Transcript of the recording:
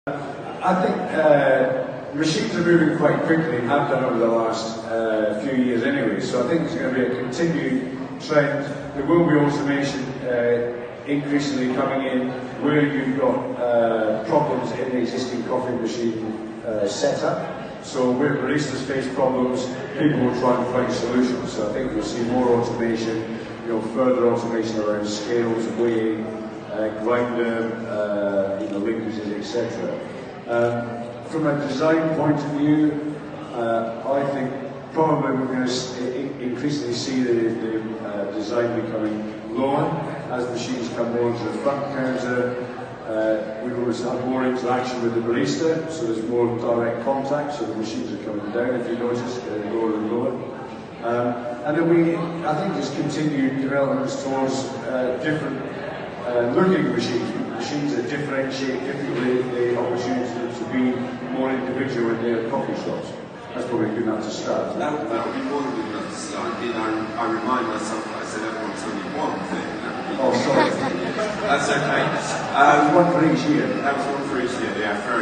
I think machines are moving quite quickly, have done over the last few years anyway, so I think it's going to be a continued trend. There will be automation increasingly coming in where you've got problems in the existing coffee machine setup. So where baristas face problems, people will try and find solutions. So I think you'll see more automation, further automation around scales, weighing, grinder, linkages, etc. From a design point of view, I think probably we're going to increasingly see the design becoming lower as machines come more into the front counter. We will have more interaction with the barista, so there's more direct contact, so the machines are coming down, if you notice, getting lower and lower. And then I think there's continued developments towards different looking machines that differentiate differently, the opportunity to be more individual in their coffee shops. That's probably a good enough to start. That would be more than good enough to start. I remind myself that I said everyone's only one thing. Oh, sorry. That's okay. One for each year. That was one for each year, yeah.